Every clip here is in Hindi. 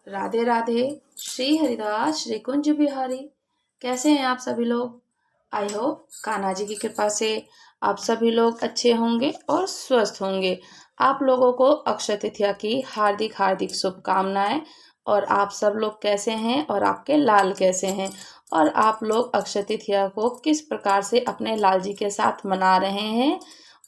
राधे राधे। श्री हरिदास श्री कुंज बिहारी। कैसे हैं आप सभी लोग? आई होप कान्हा जी की कृपा से आप सभी लोग अच्छे होंगे और स्वस्थ होंगे। आप लोगों को अक्षय तृतीया की हार्दिक हार्दिक शुभकामनाएं। और आप सब लोग कैसे हैं और आपके लाल कैसे हैं, और आप लोग अक्षय तृतीया को किस प्रकार से अपने लाल जी के साथ मना रहे हैं।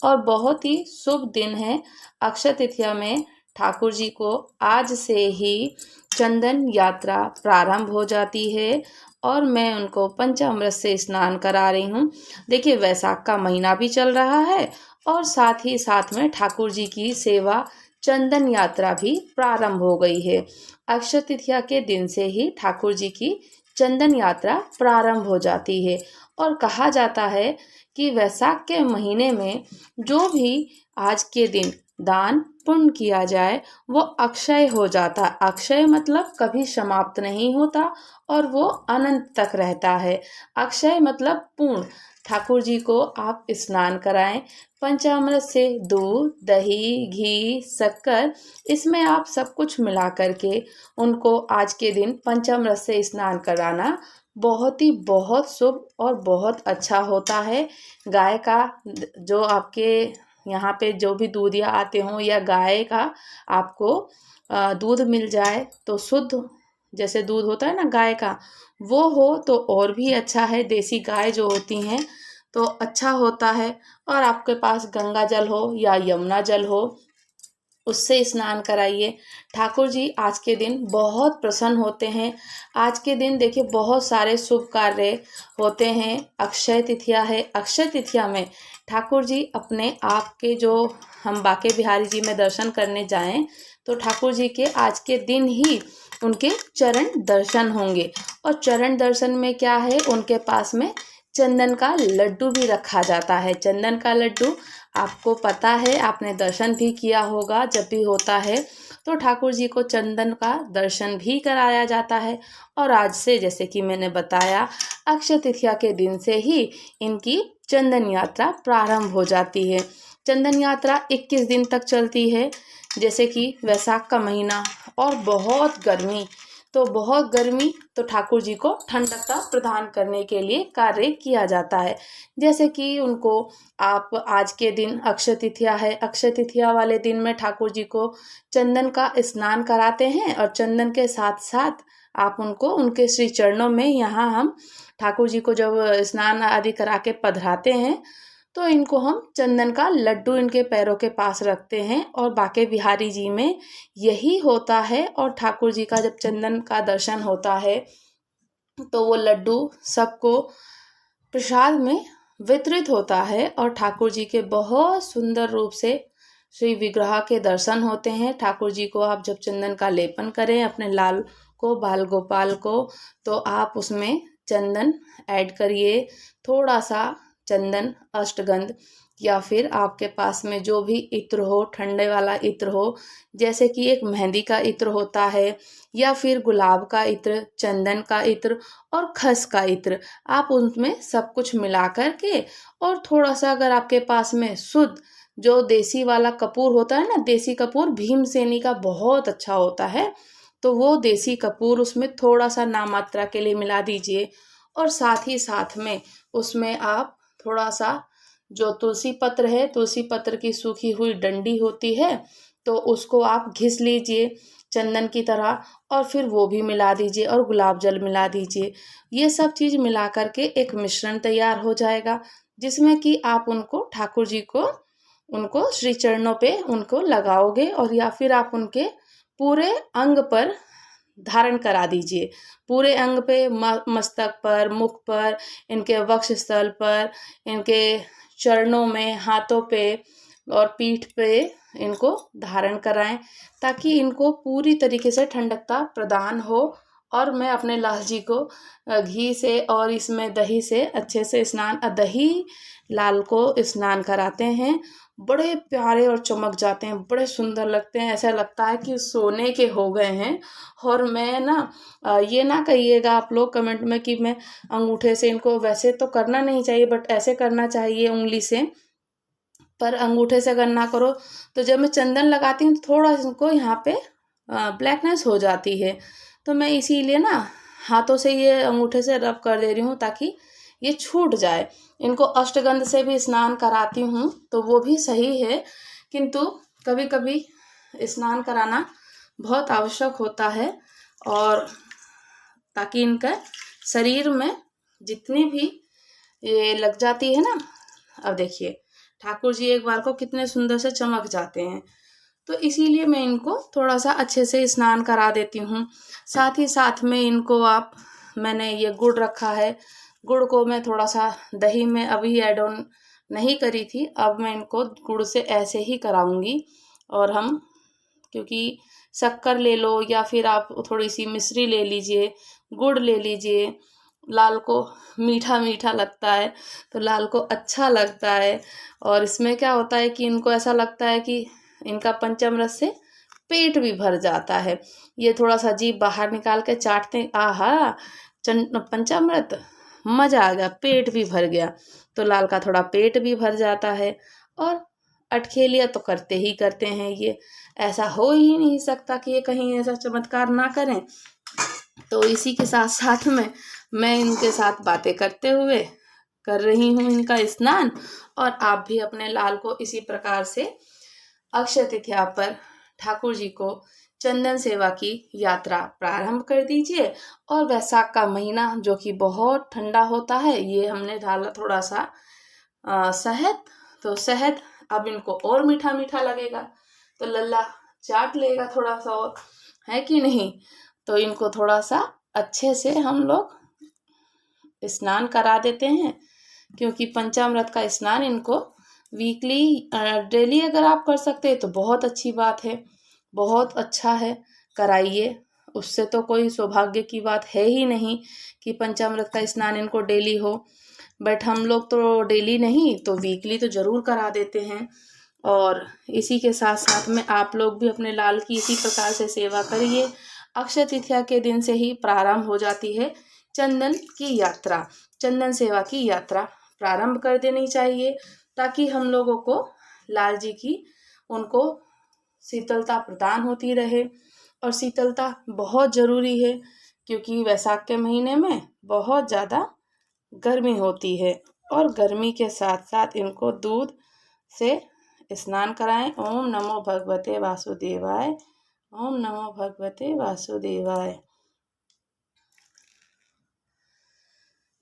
और बहुत ही शुभ दिन है अक्षय तृतीया में। ठाकुर जी को आज से ही चंदन यात्रा प्रारंभ हो जाती है और मैं उनको पंचामृत से स्नान करा रही हूँ। देखिए, वैशाख का महीना भी चल रहा है और साथ ही साथ में ठाकुर जी की सेवा चंदन यात्रा भी प्रारंभ हो गई है। अक्षय तृतीया के दिन से ही ठाकुर जी की चंदन यात्रा प्रारंभ हो जाती है और कहा जाता है कि वैशाख के महीने में जो भी आज के दिन दान पुण्य किया जाए वो अक्षय हो जाता। अक्षय मतलब कभी समाप्त नहीं होता और वो अनंत तक रहता है। अक्षय मतलब पूर्ण। ठाकुर जी को आप स्नान कराएं पंचामृत से, दूध, दही, घी, शक्कर, इसमें आप सब कुछ मिला करके उनको आज के दिन पंचामृत से स्नान कराना बहुत शुभ और बहुत अच्छा होता है। गाय का जो आपके यहाँ पे जो भी दूधिया आते हों या गाय का आपको दूध मिल जाए तो शुद्ध, जैसे दूध होता है ना गाय का, वो हो तो और भी अच्छा है। देसी गाय जो होती हैं तो अच्छा होता है। और आपके पास गंगा जल हो या यमुना जल हो, उससे स्नान कराइए। ठाकुर जी आज के दिन बहुत प्रसन्न होते हैं। आज के दिन देखिए बहुत सारे शुभ कार्य होते हैं। अक्षय तृतीया है। अक्षय तृतीया में ठाकुर जी अपने आप के, जो हम बांके बिहारी जी में दर्शन करने जाएं तो ठाकुर जी के आज के दिन ही उनके चरण दर्शन होंगे। और चरण दर्शन में क्या है, उनके पास में चंदन का लड्डू भी रखा जाता है। चंदन का लड्डू आपको पता है, आपने दर्शन भी किया होगा। जब भी होता है तो ठाकुर जी को चंदन का दर्शन भी कराया जाता है। और आज से, जैसे कि मैंने बताया, अक्षय तृतीया के दिन से ही इनकी चंदन यात्रा प्रारंभ हो जाती है। चंदन यात्रा 21 दिन तक चलती है। जैसे कि वैशाख का महीना और बहुत गर्मी, तो बहुत गर्मी तो ठाकुर जी को ठंडकता प्रदान करने के लिए कार्य किया जाता है। जैसे कि उनको आप आज के दिन अक्षय तृतीया है, अक्षय तृतीया वाले दिन में ठाकुर जी को चंदन का स्नान कराते हैं और चंदन के साथ साथ आप उनको उनके श्री चरणों में, यहाँ हम ठाकुर जी को जब स्नान आदि करा के पधराते हैं तो इनको हम चंदन का लड्डू इनके पैरों के पास रखते हैं। और बांके बिहारी जी में यही होता है। और ठाकुर जी का जब चंदन का दर्शन होता है तो वो लड्डू सबको प्रसाद में वितरित होता है और ठाकुर जी के बहुत सुंदर रूप से श्री विग्रह के दर्शन होते हैं। ठाकुर जी को आप जब चंदन का लेपन करें अपने लाल को, बाल गोपाल को, तो आप उसमें चंदन ऐड करिए। थोड़ा सा चंदन अष्टगंध, या फिर आपके पास में जो भी इत्र हो, ठंडे वाला इत्र हो, जैसे कि एक मेहंदी का इत्र होता है, या फिर गुलाब का इत्र, चंदन का इत्र और खस का इत्र, आप उनमें सब कुछ मिला करके, और थोड़ा सा अगर आपके पास में शुद्ध जो देसी वाला कपूर होता है ना, देसी कपूर भीमसेनी का बहुत अच्छा होता है, तो वो देसी कपूर उसमें थोड़ा सा नामात्रा के लिए मिला दीजिए। और साथ ही साथ में उसमें आप थोड़ा सा जो तुलसी पत्र है, तुलसी पत्र की सूखी हुई डंडी होती है, तो उसको आप घिस लीजिए चंदन की तरह, और फिर वो भी मिला दीजिए और गुलाब जल मिला दीजिए। ये सब चीज़ मिला करके एक मिश्रण तैयार हो जाएगा, जिसमें कि आप उनको ठाकुर जी को, उनको श्री चरणों पे उनको लगाओगे, और या फिर आप उनके पूरे अंग पर धारण करा दीजिए। पूरे अंग पे, मस्तक पर, मुख पर, इनके वक्ष स्थल पर, इनके चरणों में, हाथों पे और पीठ पे इनको धारण कराएं, ताकि इनको पूरी तरीके से ठंडकता प्रदान हो। और मैं अपने लाल जी को घी से और इसमें दही से अच्छे से स्नान, दही लाल को स्नान कराते हैं। बड़े प्यारे और चमक जाते हैं, बड़े सुंदर लगते हैं। ऐसा लगता है कि सोने के हो गए हैं। और मैं ना, ये ना कहिएगा आप लोग कमेंट में कि मैं अंगूठे से इनको, वैसे तो करना नहीं चाहिए बट ऐसे करना चाहिए उंगली से, पर अंगूठे से अगर ना करो तो जब मैं चंदन लगाती हूँ तो थोड़ा इनको यहाँ पे ब्लैकनेस हो जाती है। तो मैं इसीलिए ना हाथों से ये अंगूठे से रब कर दे रही हूँ ताकि ये छूट जाए। इनको अष्टगंध से भी स्नान कराती हूँ तो वो भी सही है, किंतु कभी कभी स्नान कराना बहुत आवश्यक होता है, और ताकि इनका शरीर में जितनी भी ये लग जाती है ना। अब देखिए ठाकुर जी एक बार को कितने सुंदर से चमक जाते हैं, तो इसीलिए मैं इनको थोड़ा सा अच्छे से स्नान करा देती हूँ। साथ ही साथ में इनको मैंने ये गुड़ रखा है, गुड़ को मैं थोड़ा सा दही में अभी ऐड ऑन नहीं करी थी, अब मैं इनको गुड़ से ऐसे ही कराऊंगी। और हम, क्योंकि शक्कर ले लो या फिर आप थोड़ी सी मिश्री ले लीजिए, गुड़ ले लीजिए, लाल को मीठा मीठा लगता है तो लाल को अच्छा लगता है। और इसमें क्या होता है कि इनको ऐसा लगता है कि इनका पंचामृत से पेट भी भर जाता है। ये थोड़ा सा जीभ बाहर निकाल के चाटते हैं, आहा पंचामृत, मजा आ गया, पेट भी भर गया। तो लाल का थोड़ा पेट भी भर जाता है। और अटखेलिया तो करते ही करते हैं ये, ऐसा हो ही नहीं सकता कि ये कहीं ऐसा चमत्कार ना करें। तो इसी के साथ साथ में मैं इनके साथ बातें करते हुए कर रही हूँ इनका स्नान। और आप भी अपने लाल को इसी प्रकार से अक्षय तृतीया पर ठाकुर जी को चंदन सेवा की यात्रा प्रारंभ कर दीजिए। और वैसाख का महीना जो कि बहुत ठंडा होता है, ये हमने डाला थोड़ा सा शहद, तो शहद अब इनको और मीठा मीठा लगेगा तो लल्ला चाट लेगा थोड़ा सा और, है कि नहीं। तो इनको थोड़ा सा अच्छे से हम लोग स्नान करा देते हैं, क्योंकि पंचामृत का स्नान इनको वीकली डेली अगर आप कर सकते हैं तो बहुत अच्छी बात है, बहुत अच्छा है, कराइए। उससे तो कोई सौभाग्य की बात है ही नहीं कि पंचामृत का स्नान इनको डेली हो। बट हम लोग तो डेली नहीं तो वीकली तो ज़रूर करा देते हैं। और इसी के साथ साथ में आप लोग भी अपने लाल की इसी प्रकार से सेवा करिए। अक्षय तृतीया के दिन से ही प्रारंभ हो जाती है चंदन की यात्रा, चंदन सेवा की यात्रा प्रारंभ कर देनी चाहिए, ताकि हम लोगों को लाल जी की उनको शीतलता प्रदान होती रहे। और शीतलता बहुत ज़रूरी है, क्योंकि वैसाख के महीने में बहुत ज़्यादा गर्मी होती है। और गर्मी के साथ साथ इनको दूध से स्नान कराएं। ओम नमो भगवते वासुदेवाय, ओम नमो भगवते वासुदेवाय।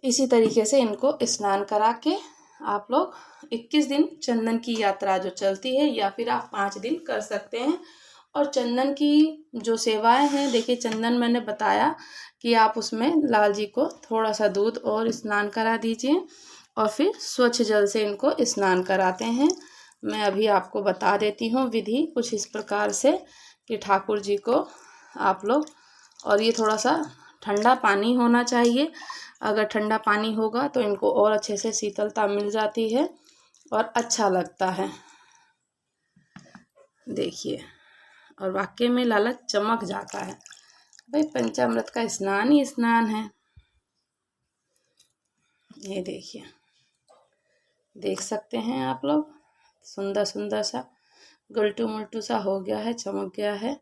इसी तरीके से इनको स्नान करा के आप लोग 21 दिन चंदन की यात्रा जो चलती है, या फिर आप 5 दिन कर सकते हैं। और चंदन की जो सेवाएं हैं, देखिए चंदन मैंने बताया कि आप उसमें लाल जी को थोड़ा सा दूध और स्नान करा दीजिए, और फिर स्वच्छ जल से इनको स्नान कराते हैं। मैं अभी आपको बता देती हूँ विधि कुछ इस प्रकार से कि ठाकुर जी को आप लोग, और ये थोड़ा सा ठंडा पानी होना चाहिए। अगर ठंडा पानी होगा तो इनको और अच्छे से शीतलता मिल जाती है और अच्छा लगता है। देखिए, और वाकई में लाला चमक जाता है। भाई पंचामृत का स्नान ही स्नान है। ये देखिए, देख सकते हैं आप लोग, सुंदर सुंदर सा गुलटू मुलटू सा हो गया है, चमक गया है।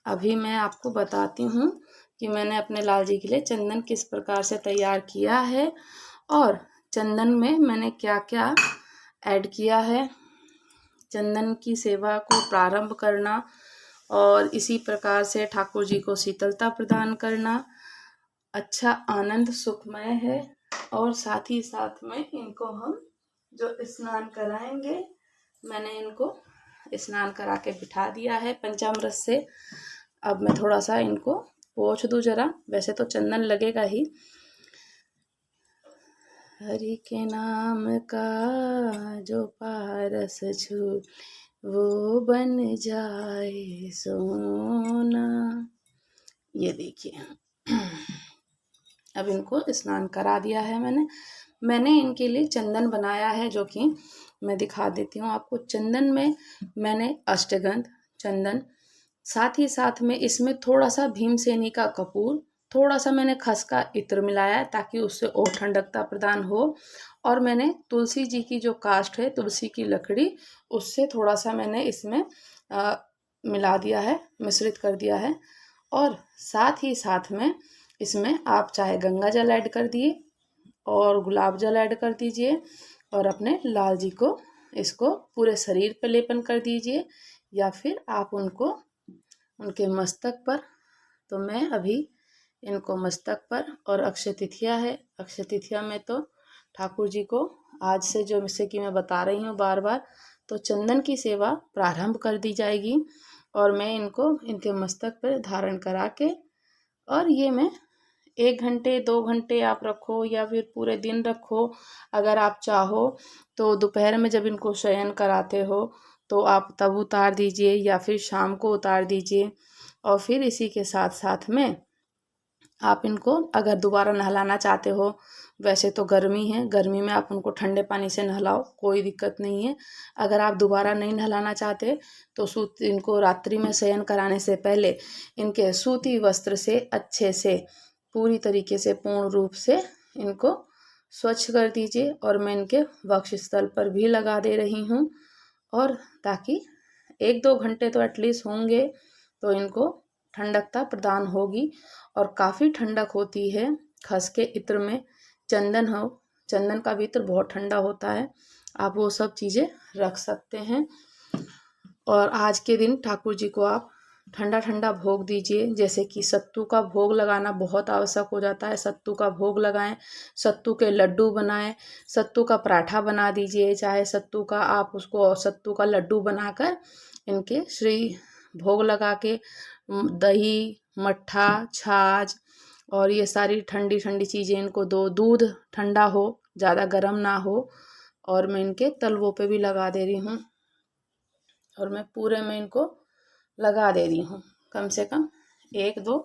अभी मैं आपको बताती हूँ कि मैंने अपने लाल जी के लिए चंदन किस प्रकार से तैयार किया है, और चंदन में मैंने क्या क्या ऐड किया है। चंदन की सेवा को प्रारंभ करना और इसी प्रकार से ठाकुर जी को शीतलता प्रदान करना अच्छा आनंद सुखमय है। और साथ ही साथ में इनको हम जो स्नान कराएंगे, मैंने इनको स्नान करा के बिठा दिया है पंचामृत से। अब मैं थोड़ा सा इनको पोंछ दूँ जरा, वैसे तो चंदन लगेगा ही। हरि के नाम का जो पारस छू वो बन जाए सोना। ये देखिए, अब इनको स्नान करा दिया है मैंने इनके लिए चंदन बनाया है, जो कि मैं दिखा देती हूँ आपको। चंदन में मैंने अष्टगंध चंदन, साथ ही साथ में इसमें थोड़ा सा भीमसेनी का कपूर, थोड़ा सा मैंने खस का इत्र मिलाया है ताकि उससे और ठंडकता प्रदान हो। और मैंने तुलसी जी की जो काष्ठ है, तुलसी की लकड़ी, उससे थोड़ा सा मैंने इसमें मिला दिया है, मिश्रित कर दिया है। और साथ ही साथ में इसमें आप चाहे गंगा जल ऐड कर दिए और गुलाब जल ऐड कर दीजिए और अपने लाल जी को इसको पूरे शरीर पे लेपन कर दीजिए, या फिर आप उनको उनके मस्तक पर। तो मैं अभी इनको मस्तक पर, और अक्षय तिथिया है, अक्षय तिथिया में तो ठाकुर जी को आज से, जैसे कि मैं बता रही हूँ बार बार, तो चंदन की सेवा प्रारंभ कर दी जाएगी। और मैं इनको इनके मस्तक पर धारण करा के, और ये मैं 1 घंटे 2 घंटे आप रखो या फिर पूरे दिन रखो। अगर आप चाहो तो दोपहर में जब इनको शयन कराते हो तो आप तब उतार दीजिए, या फिर शाम को उतार दीजिए। और फिर इसी के साथ साथ में आप इनको अगर दोबारा नहलाना चाहते हो, वैसे तो गर्मी है, गर्मी में आप उनको ठंडे पानी से नहलाओ, कोई दिक्कत नहीं है। अगर आप दोबारा नहीं नहलाना चाहते तो इनको रात्रि में शयन कराने से पहले इनके सूती वस्त्र से अच्छे से पूरी तरीके से पूर्ण रूप से इनको स्वच्छ कर दीजिए। और मैं इनके वक्ष स्थल पर भी लगा दे रही हूँ, और ताकि 1-2 घंटे तो एटलीस्ट होंगे तो इनको ठंडकता प्रदान होगी। और काफ़ी ठंडक होती है खस के इत्र में। चंदन का भी इत्र बहुत ठंडा होता है, आप वो सब चीज़ें रख सकते हैं। और आज के दिन ठाकुर जी को आप ठंडा ठंडा भोग दीजिए, जैसे कि सत्तू का भोग लगाना बहुत आवश्यक हो जाता है। सत्तू का भोग लगाएं, सत्तू के लड्डू बनाएं, सत्तू का पराठा बना दीजिए, चाहे सत्तू का आप उसको सत्तू का लड्डू बनाकर इनके श्री भोग लगा के दही, मट्ठा, छाछ और ये सारी ठंडी ठंडी चीज़ें इनको दो। दूध ठंडा हो, ज़्यादा गर्म ना हो। और मैं इनके तलवों पे भी लगा दे रही हूँ, और मैं पूरे में इनको लगा दे रही हूँ। कम से कम 1-2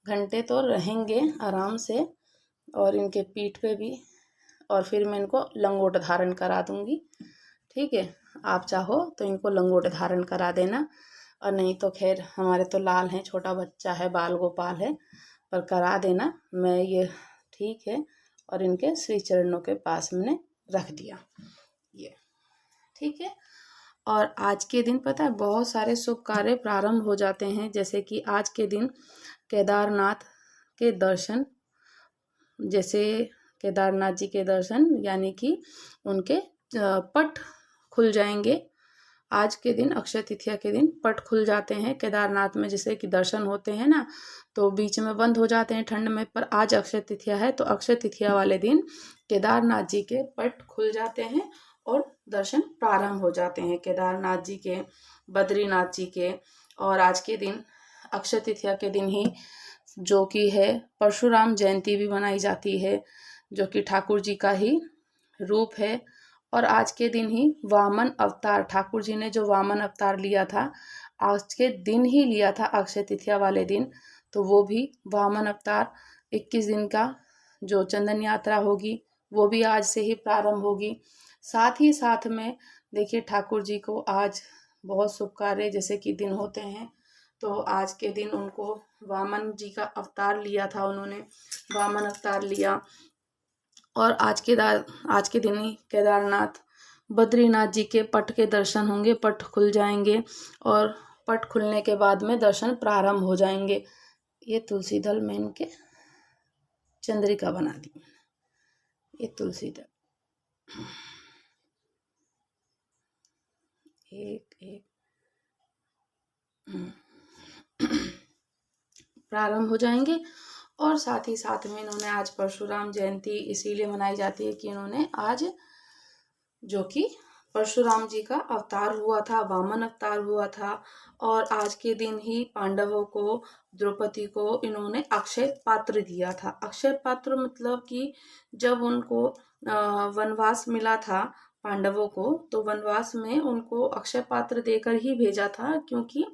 घंटे तो रहेंगे आराम से। और इनके पीठ पे भी, और फिर मैं इनको लंगोट धारण करा दूंगी। ठीक है, आप चाहो तो इनको लंगोट धारण करा देना, और नहीं तो खैर हमारे तो लाल हैं, छोटा बच्चा है, बाल गोपाल है, पर करा देना। मैं ये ठीक है, और इनके श्री चरणों के पास मैंने रख दिया ये। ठीक है। और आज के दिन पता है बहुत सारे शुभ कार्य प्रारंभ हो जाते हैं, जैसे कि आज के दिन केदारनाथ के दर्शन, जैसे केदारनाथ जी के दर्शन, यानी कि उनके पट खुल जाएंगे। आज के दिन अक्षय तृतीया के दिन पट खुल जाते हैं केदारनाथ में, जैसे कि दर्शन होते हैं ना, तो बीच में बंद हो जाते हैं ठंड में। पर आज अक्षय तृतीया है, तो अक्षय तृतीया वाले दिन केदारनाथ जी के पट खुल जाते हैं और दर्शन प्रारंभ हो जाते हैं केदारनाथ जी के, बद्रीनाथ जी के। और आज के दिन अक्षय तृतीया के दिन ही जो कि है परशुराम जयंती भी मनाई जाती है, जो कि ठाकुर जी का ही रूप है। और आज के दिन ही वामन अवतार, ठाकुर जी ने जो वामन अवतार लिया था, आज के दिन ही लिया था, अक्षय तृतीया वाले दिन। तो वो भी वामन अवतार 21 दिन का जो चंदन यात्रा होगी वो भी आज से ही प्रारंभ होगी। साथ ही साथ में देखिए ठाकुर जी को आज बहुत शुभ कार्य जैसे कि दिन होते हैं, तो आज के दिन उनको वामन जी का अवतार लिया था, उन्होंने वामन अवतार लिया। और आज के दिन ही केदारनाथ बद्रीनाथ जी के पट के दर्शन होंगे, पट खुल जाएंगे, और पट खुलने के बाद में दर्शन प्रारंभ हो जाएंगे। ये तुलसी दल में इनके चंद्रिका बना दी, ये तुलसी दल एक एक प्रारंभ हो जाएंगे। और साथ ही साथ में इन्होंने आज परशुराम जयंती इसीलिए मनाई जाती है कि इन्होंने आज जो कि परशुराम जी का अवतार हुआ था, वामन अवतार हुआ था। और आज के दिन ही पांडवों को, द्रौपदी को इन्होंने अक्षय पात्र दिया था। अक्षय पात्र मतलब कि जब उनको वनवास मिला था पांडवों को, तो वनवास में उनको अक्षय पात्र देकर ही भेजा था, क्योंकि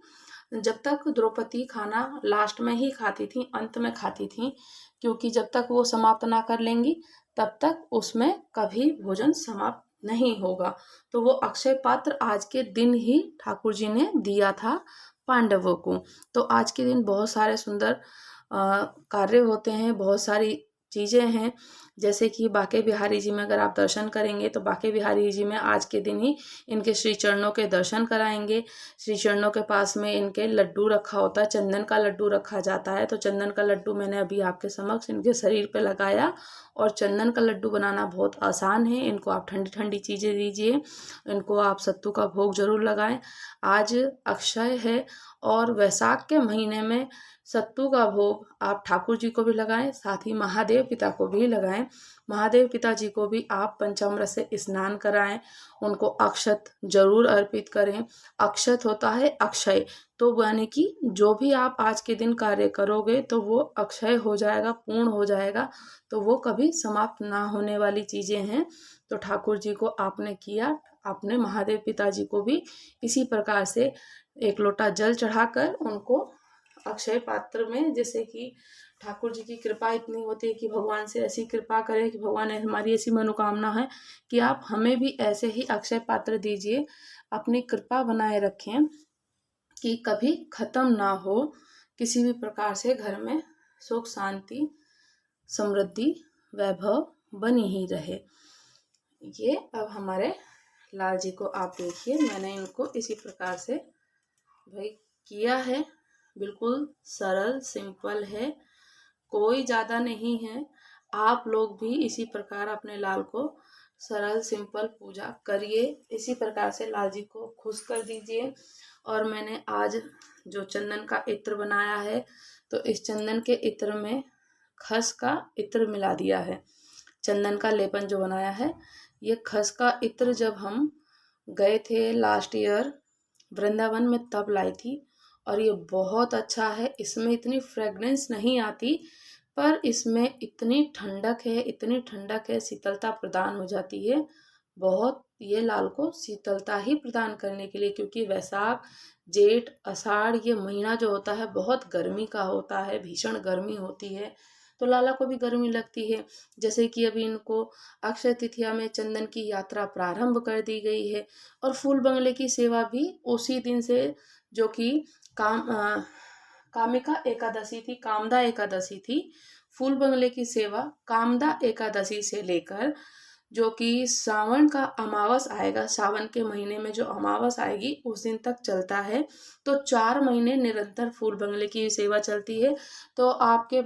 जब तक द्रौपदी खाना लास्ट में ही खाती थी, अंत में खाती थी, क्योंकि जब तक वो समाप्त ना कर लेंगी तब तक उसमें कभी भोजन समाप्त नहीं होगा। तो वो अक्षय पात्र आज के दिन ही ठाकुर जी ने दिया था पांडवों को। तो आज के दिन बहुत सारे सुंदर कार्य होते हैं, बहुत सारी चीज़ें हैं। जैसे कि बांके बिहारी जी में अगर आप दर्शन करेंगे तो बांके बिहारी जी में आज के दिन ही इनके श्री चरणों के दर्शन कराएंगे। श्री चरणों के पास में इनके लड्डू रखा होता है, चंदन का लड्डू रखा जाता है। तो चंदन का लड्डू मैंने अभी आपके समक्ष इनके शरीर पे लगाया। और चंदन का लड्डू बनाना बहुत आसान है। इनको आप ठंडी ठंडी चीज़ें दीजिए, इनको आप सत्तू का भोग जरूर लगाएं। आज अक्षय है और वैशाख के महीने में सत्तू का भोग आप ठाकुर जी को भी लगाएं, साथ ही महादेव पिता को भी लगाएं। महादेव पिता जी को भी आप पंचामृत से स्नान कराएं, उनको अक्षत जरूर अर्पित करें। अक्षत होता है अक्षय, तो यानी कि जो भी आप आज के दिन कार्य करोगे तो वो अक्षय हो जाएगा, पूर्ण हो जाएगा, तो वो कभी समाप्त ना होने वाली चीज़ें हैं। तो ठाकुर जी को आपने किया, आपने महादेव पिता जी को भी इसी प्रकार से एक लोटा जल चढ़ाकर उनको अक्षय पात्र में, जैसे कि ठाकुर जी की कृपा इतनी होती है कि भगवान से ऐसी कृपा करें कि भगवान हमारी ऐसी मनोकामना है कि आप हमें भी ऐसे ही अक्षय पात्र दीजिए, अपनी कृपा बनाए रखें कि कभी खत्म ना हो, किसी भी प्रकार से घर में सुख शांति समृद्धि वैभव बनी ही रहे। ये अब हमारे लाल जी को आप देखिए, मैंने इनको इसी प्रकार से भाई किया है। बिल्कुल सरल सिंपल है, कोई ज़्यादा नहीं है। आप लोग भी इसी प्रकार अपने लाल को सरल सिंपल पूजा करिए, इसी प्रकार से लाल जी को खुश कर दीजिए। और मैंने आज जो चंदन का इत्र बनाया है, तो इस चंदन के इत्र में खस का इत्र मिला दिया है। चंदन का लेपन जो बनाया है, ये खस का इत्र जब हम गए थे लास्ट ईयर वृंदावन में तब लाई थी, और ये बहुत अच्छा है। इसमें इतनी फ्रेगनेंस नहीं आती, पर इसमें इतनी ठंडक है, इतनी ठंडक है, शीतलता प्रदान हो जाती है बहुत। ये लाल को शीतलता ही प्रदान करने के लिए, क्योंकि वैशाख जेठ आषाढ़ ये महीना जो होता है बहुत गर्मी का होता है, भीषण गर्मी होती है, तो लाला को भी गर्मी लगती है। जैसे कि अभी इनको अक्षय तृतीया में चंदन की यात्रा प्रारंभ कर दी गई है, और फूल बंगले की सेवा भी उसी दिन से, जो कि कामिका एकादशी थी, कामदा एकादशी थी। फूल बंगले की सेवा कामदा एकादशी से लेकर जो कि सावन का अमावस आएगा, सावन के महीने में जो अमावस आएगी उस दिन तक चलता है। तो 4 महीने निरंतर फूल बंगले की सेवा चलती है। तो आपके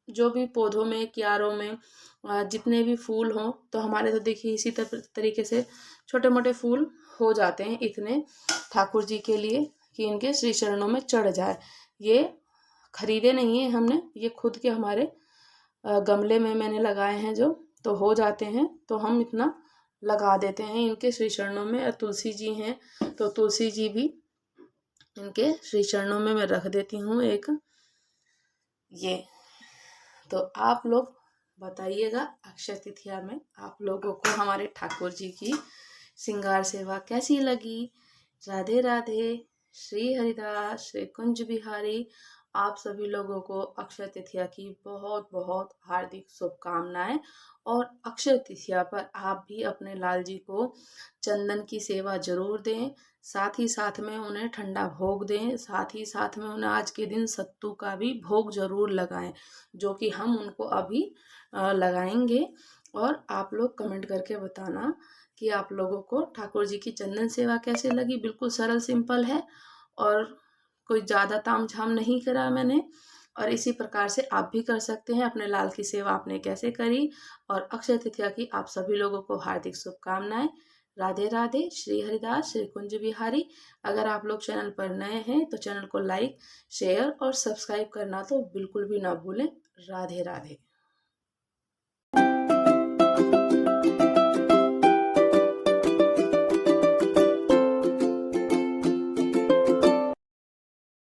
जो भी पौधों में, क्यारों में जितने भी फूल हों, तो हमारे तो देखिए इसी तरीके से छोटे मोटे फूल हो जाते हैं इतने ठाकुर जी के लिए कि इनके श्री चरणों में चढ़ जाए। ये खरीदे नहीं है हमने, ये खुद के हमारे गमले में मैंने लगाए हैं जो, तो हो जाते हैं, तो हम इतना लगा देते हैं इनके श्री चरणों में। और तुलसी जी हैं, तो तुलसी जी भी इनके श्री चरणों में मैं रख देती हूँ एक। ये तो आप लोग बताइएगा अक्षय तृतीया में आप लोगों को हमारे ठाकुर जी की श्रृंगार सेवा कैसी लगी। राधे राधे। श्री हरिदास श्री कुंज बिहारी आप सभी लोगों को अक्षय तृतीया की बहुत बहुत हार्दिक शुभकामनाएं। और अक्षय तृतीया पर आप भी अपने लाल जी को चंदन की सेवा जरूर दें, साथ ही साथ में उन्हें ठंडा भोग दें, साथ ही साथ में उन्हें आज के दिन सत्तू का भी भोग जरूर लगाएं, जो कि हम उनको अभी लगाएंगे। और आप लोग कमेंट करके बताना कि आप लोगों को ठाकुर जी की चंदन सेवा कैसे लगी। बिल्कुल सरल सिंपल है और कोई ज़्यादा ताम झाम नहीं करा मैंने। और इसी प्रकार से आप भी कर सकते हैं। अपने लाल की सेवा आपने कैसे करी। और अक्षय तृतीया की आप सभी लोगों को हार्दिक शुभकामनाएं। राधे राधे। श्री हरिदास श्री कुंज बिहारी। अगर आप लोग चैनल पर नए हैं तो चैनल को लाइक शेयर और सब्सक्राइब करना तो बिल्कुल भी ना भूलें। राधे राधे।